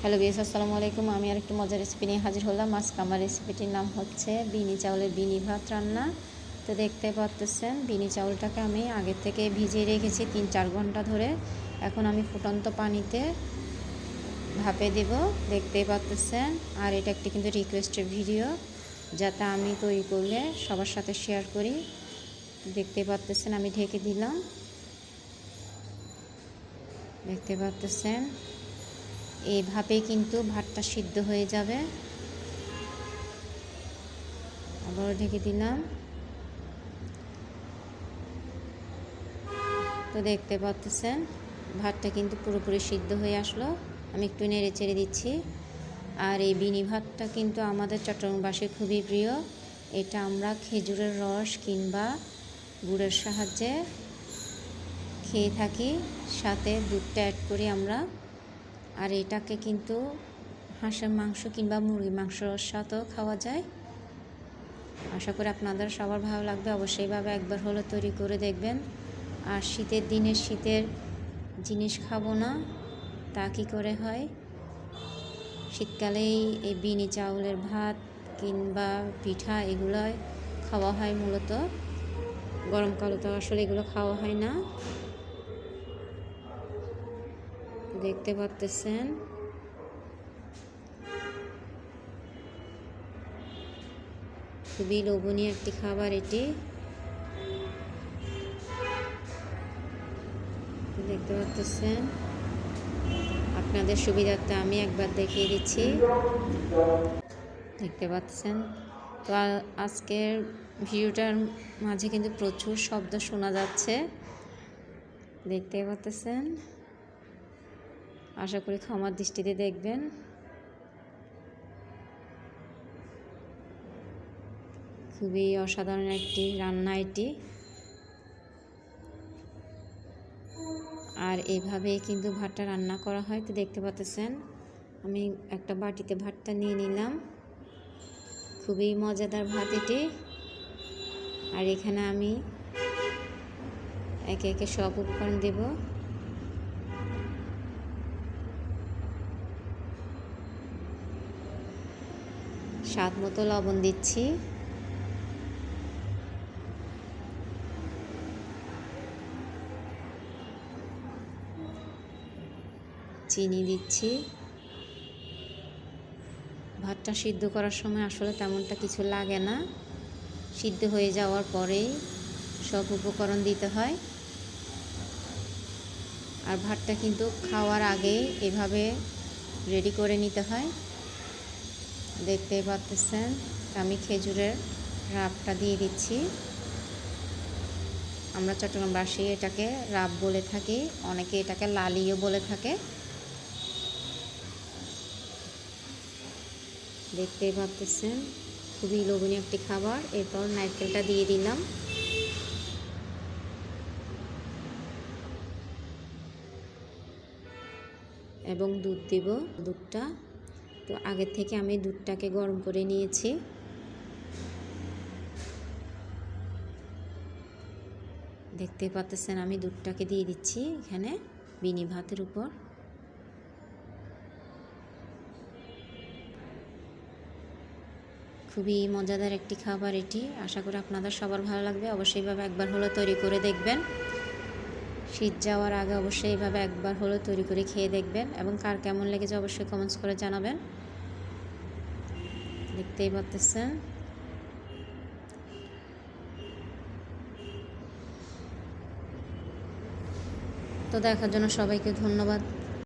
Hello BS, আসসালামু আলাইকুম। আমি আর একটু মজার রেসিপি নিয়ে হাজির হলাম। আজকে আমার রেসিপিটির নাম হচ্ছে বিনি চাউলের বিনি ভাত রান্না। তো দেখতে পাচ্ছেন, বিনি চাউলটাকে আমি আগে থেকে ভিজিয়ে রেখেছি 3-4 ঘন্টা ধরে। এখন আমি ফুটন্ত পানিতে ভাপে দেব, দেখতেই পাচ্ছেন। আর এটা একটি কিন্তু রিকোয়েস্টের ভিডিও, যাতে আমি তৈরি করলে সবার সাথে শেয়ার করি। দেখতে পাচ্ছেন, আমি ঢেকে দিলাম। দেখতে পাচ্ছেন, এইভাবে কিন্তু ভাতটা সিদ্ধ হয়ে যাবে। আবারও ঢেকে দিলাম। তো দেখতে পাচ্ছেন, ভাতটা কিন্তু পুরোপুরি সিদ্ধ হয়ে আসলো। আমি একটু নেড়ে চেড়ে দিচ্ছি। আর এই বিনি ভাতটা কিন্তু আমাদের চট্টগ্রামবাসীর খুবই প্রিয়। এটা আমরা খেজুরের রস কিংবা গুড়ের সাহায্যে খেয়ে থাকি, সাথে দুধটা অ্যাড করি আমরা। আর এটাকে কিন্তু হাঁসের মাংস কিংবা মুরগির মাংসর সাথেও খাওয়া যায়। আশা করি আপনাদের সবার ভালো লাগবে। অবশ্যই এইভাবে একবার হলে তৈরি করে দেখবেন। আর শীতের দিনে শীতের জিনিস খাবো না, তা কী করে হয়? শীতকালেই এই বিনি চাউলের ভাত কিংবা পিঠা এগুলোই খাওয়া হয় মূলত। গরমকালে তো আসলে এগুলো খাওয়া হয় না। দেখতে পাচ্ছেন, খুবই লোভনীয় একটি খাবার এটি। দেখতে পাচ্ছেন, আপনাদের সুবিধার্থে আমি একবার দেখিয়ে দিচ্ছি। দেখতে পাচ্ছেন। তো আজকের ভিডিওটার মাঝে কিন্তু প্রচুর শব্দ শোনা যাচ্ছে, দেখতে পাচ্ছেন। আশা করি ক্ষমার দৃষ্টিতে দেখবেন। খুবই অসাধারণ একটি রান্না এটি। আর এইভাবেই কিন্তু ভাতটা রান্না করা হয়। তো দেখতে পাচ্ছেন, আমি একটা বাটিতে ভাতটা নিয়ে নিলাম। খুবই মজাদার ভাত এটি। আর এখানে আমি একে একে সব উপকরণ দেব। স্বাদ মতো লবণ দিচ্ছি। চিনি দিচ্ছি। ভাতটা সিদ্ধ করার সময় আসলে তেমনটা কিছু লাগে না, সিদ্ধ হয়ে যাওয়ার পরেই সব উপকরণ দিতে হয়। আর ভাতটা কিন্তু খাওয়ার আগে এভাবে রেডি করে নিতে হয়। দেখতে পাচ্ছেন, আমি খেজুরের রাবটা দিয়ে দিচ্ছি। আমরা চট্টগ্রামবাসী এটাকে রাব বলে থাকি, অনেকে এটাকে লালিও বলে থাকে। দেখতেই পাচ্ছেন, খুবই লোভনীয় একটি খাবার। এরপর নারকেলটা দিয়ে দিলাম। এবং দুধ দেব। দুধটা তো আগে থেকে আমি দুধটাকে গরম করে নিয়েছি। দেখতে পাচ্ছেন, আমি দুধটাকে দিয়ে দিচ্ছি এখানে বিনি ভাতের উপর। খুবই মজাদার একটি খাবার এটি। আশা করি আপনাদের সবার ভালো লাগবে। অবশ্যই এইভাবে একবার হলে তৈরি করে দেখবেন। শীত যাওয়ার আগে অবশ্যই এইভাবে একবার হলে তৈরি করে খেয়ে দেখবেন, এবং কার কেমন লেগেছে অবশ্যই কমেন্টস করে জানাবেন। দেখতেই পাচ্ছেন। তো দেখার জন্য সবাইকে ধন্যবাদ।